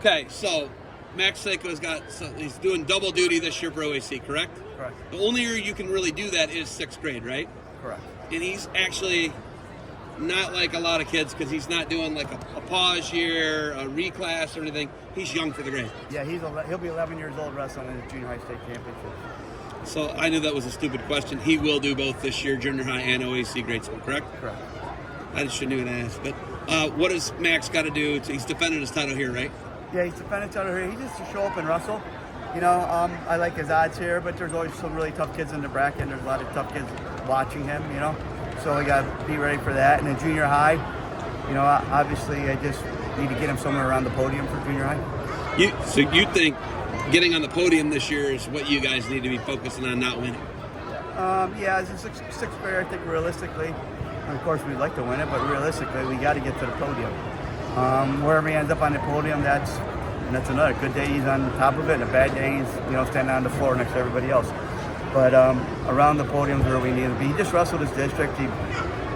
Okay, so Max Sako's he's doing double duty this year for OAC, correct? Correct. The only year you can really do that is 6th grade, right? Correct. And he's actually not like a lot of kids because he's not doing like a pause year, a reclass or anything. He's young for the grade. Yeah, he'll be 11 years old wrestling in the junior high state championship. So I knew that was a stupid question. He will do both this year, junior high and OAC grade school, correct? Correct. I just shouldn't even ask. But what does Max got to do? He's defending his title here, right? Yeah, he's defending his title here. He just to show up and wrestle. You know, I like his odds here, but there's always some really tough kids in the bracket, and there's a lot of tough kids watching him, you know. So we got to be ready for that. And in junior high, you know, obviously I just need to get him somewhere around the podium for junior high. So you think getting on the podium this year is what you guys need to be focusing on, not winning? Yeah, as a sixth grader, I think realistically, of course we'd like to win it, but realistically we got to get to the podium. Wherever he ends up on the podium, that's another good day. He's on top of it, and a bad day he's standing on the floor next to everybody else. But around the podium is where we need to be. He just wrestled his district. He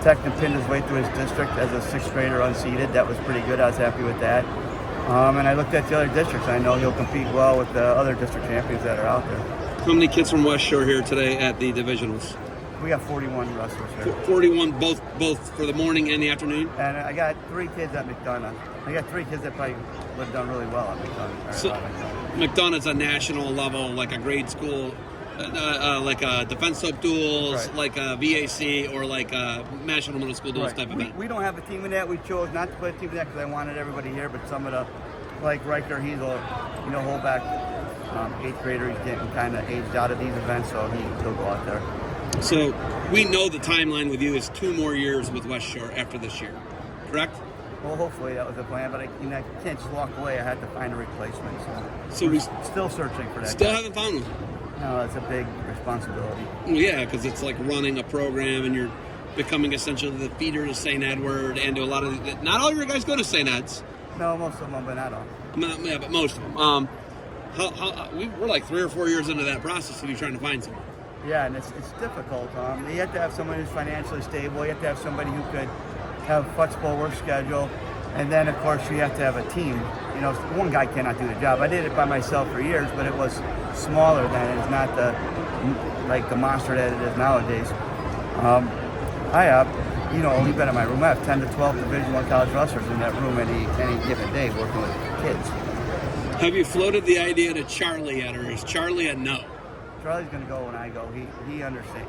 technically pinned his way through his district as a 6th grader unseeded. That was pretty good. I was happy with that. And I looked at the other districts. I know he'll compete well with the other district champions that are out there. How many kids from West Shore here today at the divisionals? We got 41 wrestlers here. 41, both for the morning and the afternoon? And I got 3 kids at McDonough. I got 3 kids that probably would have done really well at McDonough. So, McDonough's a national level, like a grade school, like a defense soap duels, right. like a VAC, or like a national middle school duels right. type event. We don't have a team in that. We chose not to put a team in that because I wanted everybody here, but some of the, like Riker, he's a hold back 8th grader. He's getting kind of aged out of these events, so he'll go out there. So we know the timeline with you is 2 more years with West Shore after this year, correct? Well, hopefully that was the plan, but I can't just walk away. I had to find a replacement. So we're still searching for that. Still haven't found one. No, it's a big responsibility. Well, yeah, because it's like running a program, and you're becoming essentially the feeder to St. Edward, and to a lot of not all your guys go to St. Ed's. No, most of them, but not all. Yeah, but most of them. We're like 3 or 4 years into that process to be trying to find someone. Yeah, and it's difficult. You have to have someone who's financially stable. You have to have somebody who could have a flexible work schedule. And then, of course, you have to have a team. You know, one guy cannot do the job. I did it by myself for years, but it was smaller then. It's not the monster that it is nowadays. I have, only been in my room. I have 10 to 12 Division I college wrestlers in that room any given day working with kids. Have you floated the idea to Charlie yet, or is Charlie a no? Charlie's going to go when I go. He understands.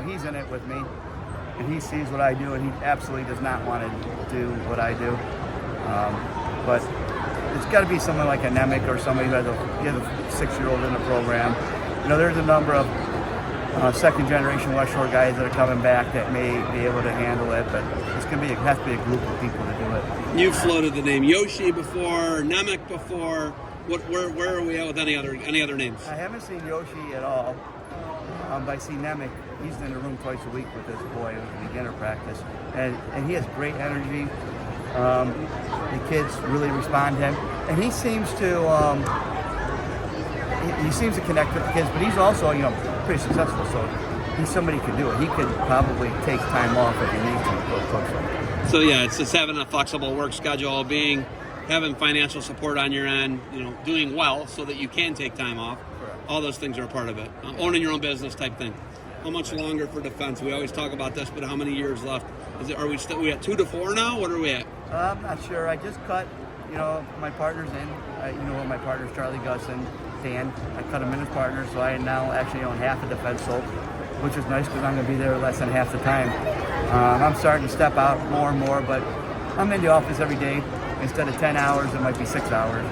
He's in it with me, and he sees what I do, and he absolutely does not want to do what I do. But it's got to be someone like a Nemec or somebody who has a 6-year-old in the program. There's a number of second-generation West Shore guys that are coming back that may be able to handle it, but it has to be a group of people to do it. You've floated the name Yoshi before, Nemec before. Where are we at with any other names? I haven't seen Yoshi at all, but I see Nemec. He's in the room twice a week with this boy with beginner practice, and he has great energy. The kids really respond to him, and he seems to connect with the kids. But he's also pretty successful, so he's somebody who can do it. He could probably take time off if he needs to go coach them. So yeah, it's just having a flexible work schedule, having financial support on your end, doing well so that you can take time off. Correct. All those things are a part of it. Owning your own business type thing. How much longer for defense? We always talk about this, but how many years left? Are we at 2 to 4 now? What are we at? I'm not sure. I just cut, my partners in. My partners, Charlie, Gus, and Dan. I cut them in as partners, so I now actually own half of defense soap, which is nice because I'm going to be there less than half the time. I'm starting to step out more and more, but I'm in the office every day. Instead of 10 hours, it might be 6 hours,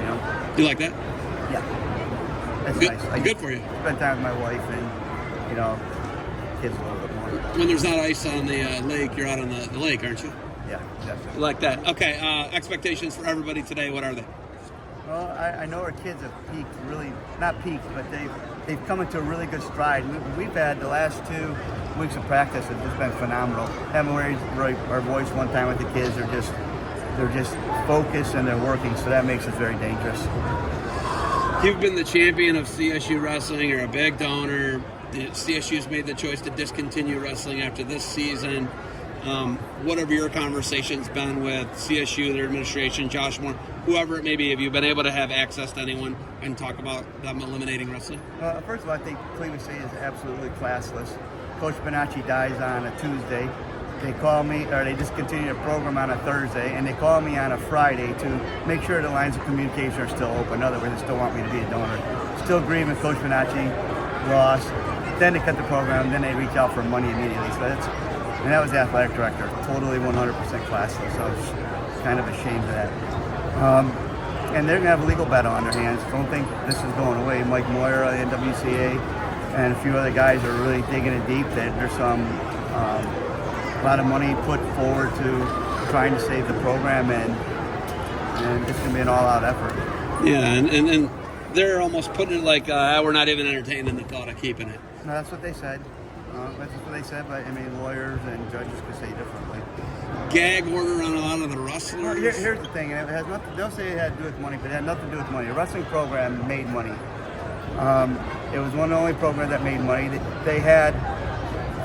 You like that? Yeah. That's good, nice. Good for you. Spend time with my wife and, kids a little bit more. When there's not ice on the lake, you're out on the lake, aren't you? Yeah, definitely. You like that. Okay, expectations for everybody today, what are they? Well, I know our kids have peaked, really, not peaked, but they've come into a really good stride. We've had the last 2 weeks of practice have just been phenomenal. Haven't raised our voice one time with the kids. They're just focused and they're working, so that makes us very dangerous. You've been the champion of CSU wrestling. You're a big donor. CSU's made the choice to discontinue wrestling after this season. What have your conversations been with CSU, their administration, Josh Moore? whoever it may be, have you been able to have access to anyone and talk about them eliminating wrestling? First of all, I think Cleveland State is absolutely classless. Coach Bonacci dies on a Tuesday. They call me, or they discontinue the program on a Thursday, and they call me on a Friday to make sure the lines of communication are still open. In other words, they still want me to be a donor. Still grieving Coach Bonacci, lost. Then they cut the program, then they reach out for money immediately. So and that was the athletic director, totally 100% classless. So I was kind of ashamed of that. And they're going to have a legal battle on their hands. Don't think this is going away. Mike Moira, the NWCA, and a few other guys are really digging it deep. There's some a lot of money put forward to trying to save the program, and it's going to be an all-out effort. Yeah, and they're almost putting it like we're not even entertaining the thought of keeping it. No, that's what they said. That's what they said, but I mean, lawyers and judges could say differently. Gag order on a lot of the wrestlers. Well, here's the thing, and it has nothing. They'll say it had to do with money, but it had nothing to do with money. The wrestling program made money. It was one of the only programs that made money. They had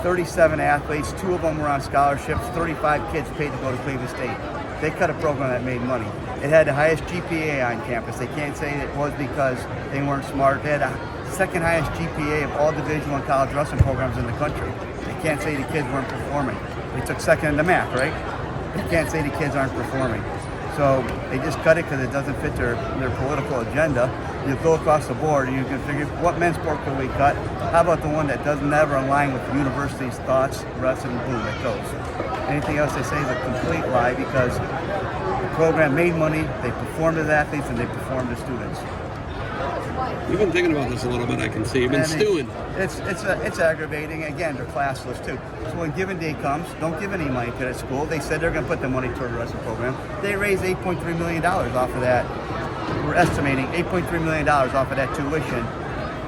37 athletes. 2 of them were on scholarships. 35 kids paid to go to Cleveland State. They cut a program that made money. It had the highest GPA on campus. They can't say it was because they weren't smart. They had the second highest GPA of all Divisional and college wrestling programs in the country. They can't say the kids weren't performing. They took second in the math, right? They can't say the kids aren't performing. So they just cut it because it doesn't fit their political agenda. You go across the board and you can figure what men's sport can we cut? How about the one that doesn't never align with the university's thoughts, wrestling, boom, it goes. Anything else they say is a complete lie because the program made money, they performed as athletes, and they performed as students. You've been thinking about this a little bit, I can see. You've been stewing. It's aggravating. Again, they're classless too. So when given day comes, don't give any money to that school. They said they're going to put the money toward the wrestling program. They raised $8.3 million off of that. We're estimating $8.3 million off of that tuition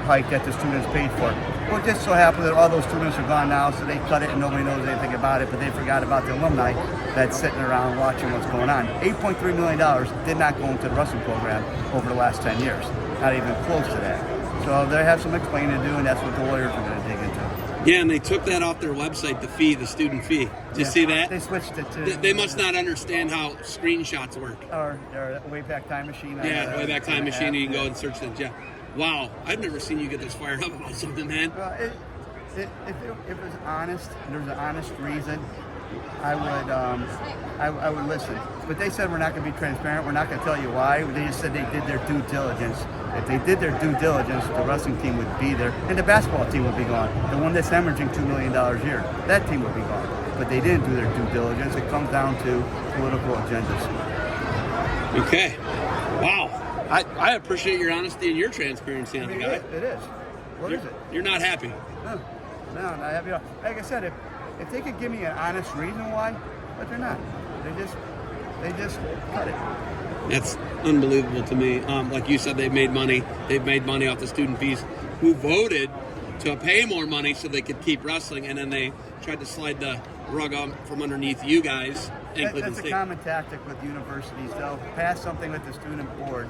hike that the students paid for. Well, it just so happens that all those students are gone now, so they cut it and nobody knows anything about it, but they forgot about the alumni that's sitting around watching what's going on. $8.3 million did not go into the wrestling program over the last 10 years. Not even close to that. So they have some explaining to do, and that's what the lawyers are going to dig into. Yeah, and they took that off their website, the student fee. Did you see that? They switched it to... They must not understand how screenshots work. Or Wayback Time Machine. Yeah, Wayback Time Machine, you can go and search that. Yeah. Wow, I've never seen you get this fired up about something, man. If it was honest, and there was an honest reason, I would listen. But they said we're not going to be transparent. We're not going to tell you why. They just said they did their due diligence. If they did their due diligence, the wrestling team would be there, and the basketball team would be gone. The one that's hemorrhaging $2 million a year, that team would be gone. But they didn't do their due diligence. It comes down to political agendas. Okay. Wow. I appreciate your honesty and your transparency on the guy. It is. What is it? You're not happy. No, not happy. Like I said, if they could give me an honest reason why, but they're not. They just cut it. That's unbelievable to me. Like you said, they've made money. They've made money off the student fees. Who voted to pay more money so they could keep wrestling, and then they tried to slide the rug out from underneath you guys. That's a common tactic with universities. They'll pass something with the student board,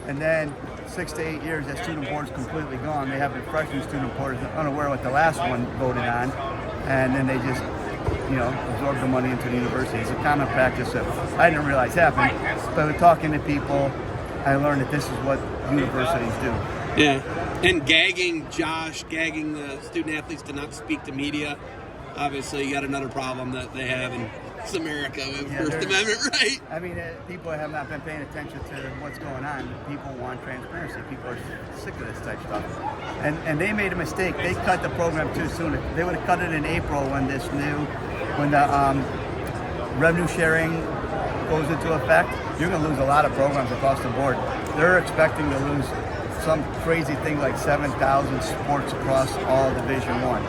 and then 6 to 8 years, that student board's completely gone. They have a freshman student board unaware what the last one voted on, and then they just, absorb the money into the university. It's a common practice that I didn't realize happened, but with talking to people, I learned that this is what universities do. Yeah, and gagging the student athletes to not speak to media. Obviously, you got another problem that they have in America with First Amendment, right? I mean, people have not been paying attention to what's going on. People want transparency. People are sick of this type of stuff. And they made a mistake. They cut the program too soon. They would have cut it in April when the revenue sharing goes into effect. You're going to lose a lot of programs across the board. They're expecting to lose some crazy thing like 7,000 sports across all Division I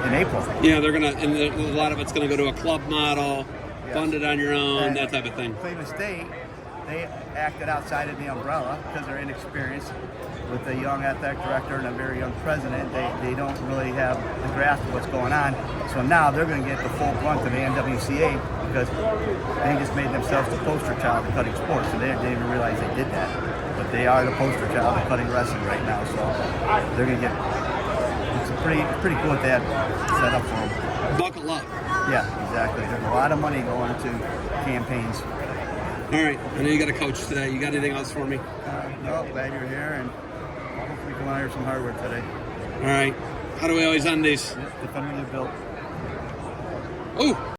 in April. Yeah, they're gonna, and a lot of it's gonna go to a club model, funded on your own, that type of thing. Cleveland State, they acted outside of the umbrella because they're inexperienced with a young athletic director and a very young president. They don't really have the grasp of what's going on. So now they're going to get the full brunt of the NWCA because they just made themselves the poster child of cutting sports, and they didn't even realize they did that. But they are the poster child of cutting wrestling right now. So they're going to get. It's pretty cool what they have set up for them. Buckle up. Yeah, exactly. There's a lot of money going to campaigns. right. I know you got a coach today. You got anything else for me? No, glad you're here, and hopefully we come out here with some hard work today. All right. How do we always end these? Defender built. Oh.